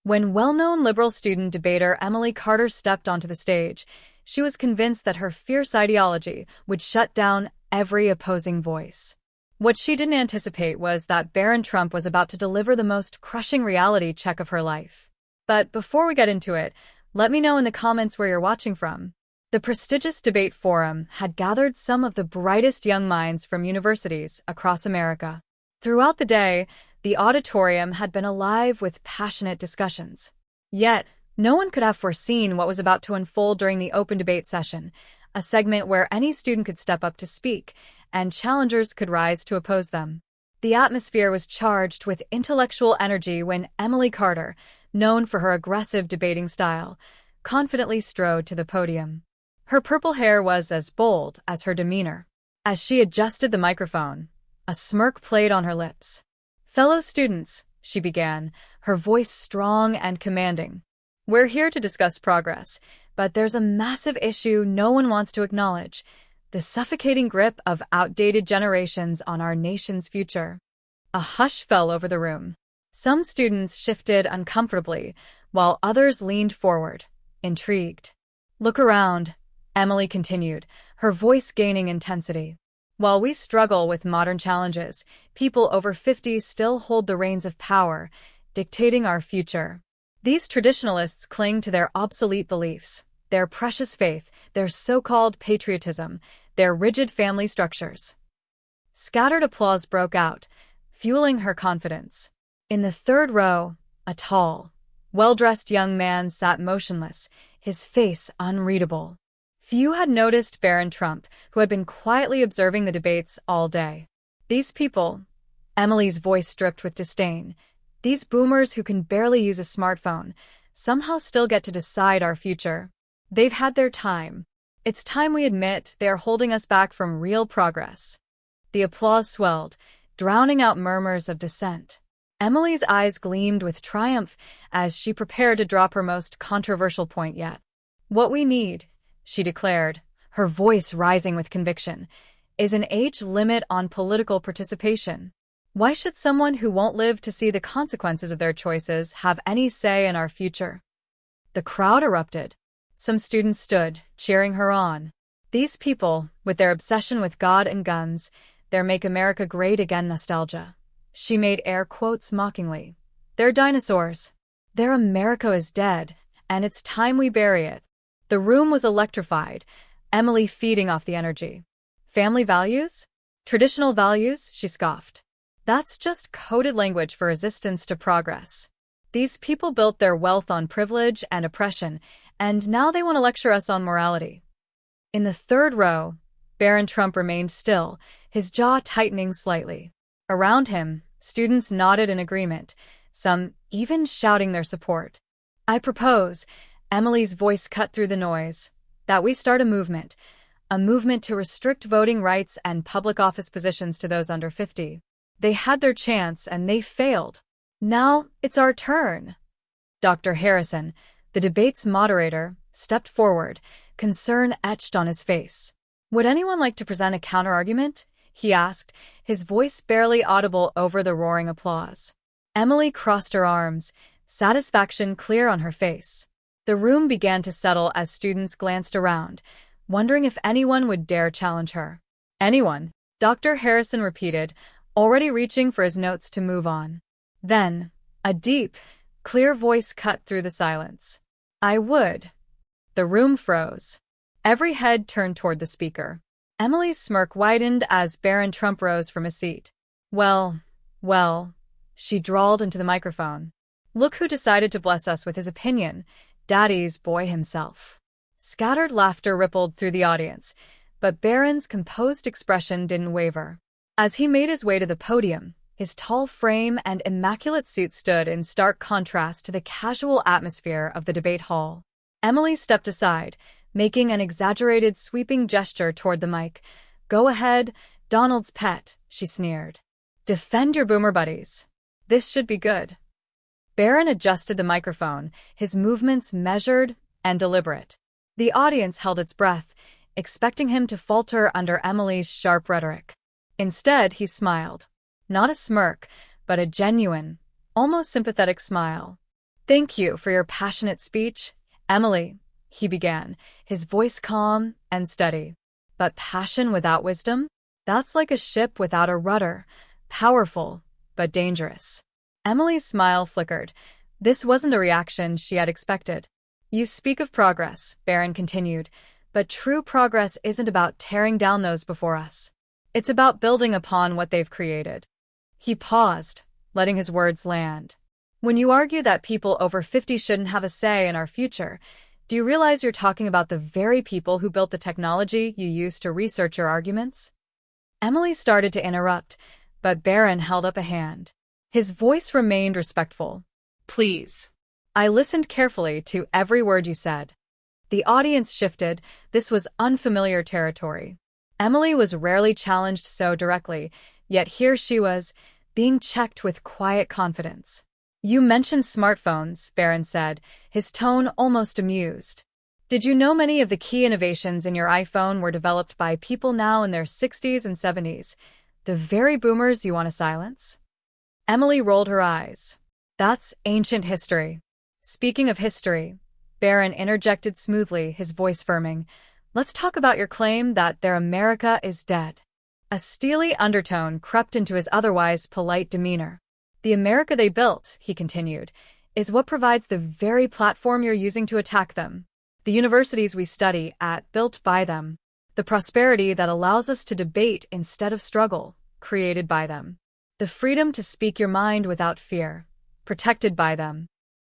When well-known liberal student debater Emily Carter stepped onto the stage, she was convinced that her fierce ideology would shut down every opposing voice. What she didn't anticipate was that Barron Trump was about to deliver the most crushing reality check of her life. But before we get into it, let me know in the comments where you're watching from. The prestigious debate forum had gathered some of the brightest young minds from universities across America. Throughout the day, the auditorium had been alive with passionate discussions. Yet, no one could have foreseen what was about to unfold during the open debate session, a segment where any student could step up to speak, and challengers could rise to oppose them. The atmosphere was charged with intellectual energy when Emily Carter, known for her aggressive debating style, confidently strode to the podium. Her purple hair was as bold as her demeanor. As she adjusted the microphone, a smirk played on her lips. "Fellow students," she began, her voice strong and commanding. "We're here to discuss progress, but there's a massive issue no one wants to acknowledge: the suffocating grip of outdated generations on our nation's future." A hush fell over the room. Some students shifted uncomfortably, while others leaned forward, intrigued. "Look around," Emily continued, her voice gaining intensity. "While we struggle with modern challenges, people over 50 still hold the reins of power, dictating our future. These traditionalists cling to their obsolete beliefs, their precious faith, their so-called patriotism, their rigid family structures." Scattered applause broke out, fueling her confidence. In the third row, a tall, well-dressed young man sat motionless, his face unreadable. Few had noticed Barron Trump, who had been quietly observing the debates all day. "These people," Emily's voice dripped with disdain, "these boomers who can barely use a smartphone, somehow still get to decide our future. They've had their time. It's time we admit they are holding us back from real progress." The applause swelled, drowning out murmurs of dissent. Emily's eyes gleamed with triumph as she prepared to drop her most controversial point yet. "What we need," she declared, her voice rising with conviction, "is an age limit on political participation. Why should someone who won't live to see the consequences of their choices have any say in our future?" The crowd erupted. Some students stood, cheering her on. These people, with their obsession with God and guns, their Make America Great Again nostalgia. She made air quotes mockingly. "They're dinosaurs. Their America is dead, and it's time we bury it." The room was electrified, Emily feeding off the energy. "Family values? Traditional values?" she scoffed. "That's just coded language for resistance to progress. These people built their wealth on privilege and oppression, and now they want to lecture us on morality." In the third row, Barron Trump remained still, his jaw tightening slightly. Around him, students nodded in agreement, some even shouting their support. "I propose," Emily's voice cut through the noise, "that we start a movement to restrict voting rights and public office positions to those under 50. They had their chance and they failed. Now it's our turn." Dr. Harrison, the debate's moderator, stepped forward, concern etched on his face. "Would anyone like to present a counterargument?" he asked, his voice barely audible over the roaring applause. Emily crossed her arms, satisfaction clear on her face. The room began to settle as students glanced around, wondering if anyone would dare challenge her. "Anyone?" Dr. Harrison repeated, already reaching for his notes to move on. Then, a deep, clear voice cut through the silence. "I would." The room froze. Every head turned toward the speaker. Emily's smirk widened as Barron Trump rose from his seat. Well, she drawled into the microphone. "Look who decided to bless us with his opinion, Daddy's boy himself." Scattered laughter rippled through the audience, but Barron's composed expression didn't waver. As he made his way to the podium, his tall frame and immaculate suit stood in stark contrast to the casual atmosphere of the debate hall. Emily stepped aside, making an exaggerated sweeping gesture toward the mic. "Go ahead, Donald's pet," she sneered. "Defend your boomer buddies. This should be good." Barron adjusted the microphone, his movements measured and deliberate. The audience held its breath, expecting him to falter under Emily's sharp rhetoric. Instead, he smiled. Not a smirk, but a genuine, almost sympathetic smile. Thank you for your passionate speech, Emily, he began, his voice calm and steady. But passion without wisdom? That's like a ship without a rudder, powerful, but dangerous. Emily's smile flickered. This wasn't the reaction she had expected. You speak of progress, Barron continued, but true progress isn't about tearing down those before us. It's about building upon what they've created. He paused, letting his words land. When you argue that people over 50 shouldn't have a say in our future, do you realize you're talking about the very people who built the technology you use to research your arguments? Emily started to interrupt, but Barron held up a hand. His voice remained respectful. Please. I listened carefully to every word you said. The audience shifted. This was unfamiliar territory. Emily was rarely challenged so directly, yet here she was, being checked with quiet confidence. You mentioned smartphones, Barron said, his tone almost amused. Did you know many of the key innovations in your iPhone were developed by people now in their 60s and 70s, the very boomers you want to silence? Emily rolled her eyes. That's ancient history. Speaking of history, Barron interjected smoothly, his voice firming. Let's talk about your claim that their America is dead. A steely undertone crept into his otherwise polite demeanor. The America they built, he continued, is what provides the very platform you're using to attack them. The universities we study at, built by them. The prosperity that allows us to debate instead of struggle, created by them. The freedom to speak your mind without fear, protected by them.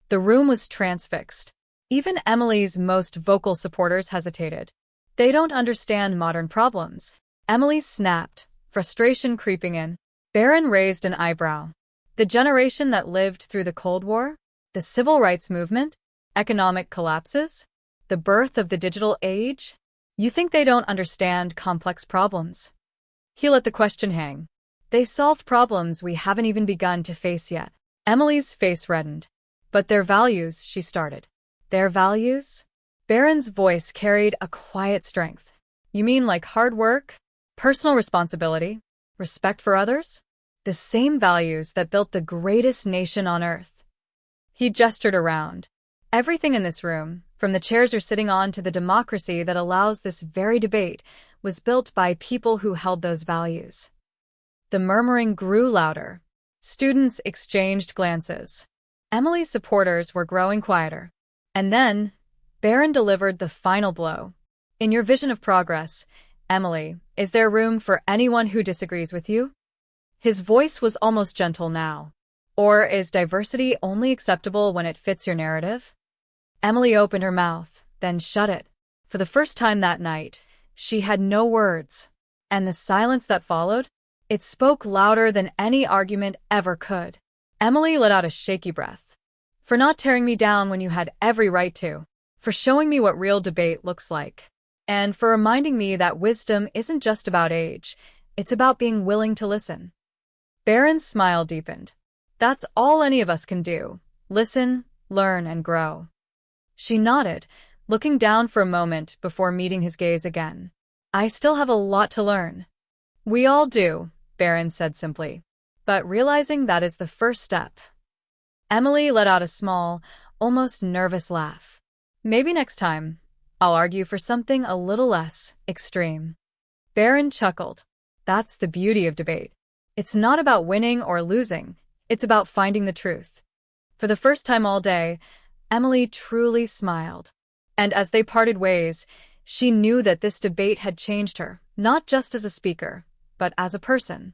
The room was transfixed. Even Emily's most vocal supporters hesitated. They don't understand modern problems. Emily snapped, frustration creeping in. Barron raised an eyebrow. The generation that lived through the Cold War, the civil rights movement, economic collapses, the birth of the digital age? You think they don't understand complex problems? He let the question hang. They solved problems we haven't even begun to face yet. Emily's face reddened. But their values, she started. Their values? Barron's voice carried a quiet strength. You mean like hard work, personal responsibility, respect for others? The same values that built the greatest nation on earth. He gestured around. Everything in this room, from the chairs you're sitting on to the democracy that allows this very debate, was built by people who held those values. The murmuring grew louder. Students exchanged glances. Emily's supporters were growing quieter. And then, Barron delivered the final blow. In your vision of progress, Emily, is there room for anyone who disagrees with you? His voice was almost gentle now. Or is diversity only acceptable when it fits your narrative? Emily opened her mouth, then shut it. For the first time that night, she had no words. And the silence that followed? It spoke louder than any argument ever could. Emily let out a shaky breath. For not tearing me down when you had every right to. For showing me what real debate looks like. And for reminding me that wisdom isn't just about age, it's about being willing to listen. Barron's smile deepened. That's all any of us can do. Listen, learn, and grow. She nodded, looking down for a moment before meeting his gaze again. I still have a lot to learn. We all do, Barron said simply. But realizing that is the first step. Emily let out a small, almost nervous laugh. Maybe next time, I'll argue for something a little less extreme. Barron chuckled. That's the beauty of debate. It's not about winning or losing. It's about finding the truth. For the first time all day, Emily truly smiled. And as they parted ways, she knew that this debate had changed her, not just as a speaker, but as a person.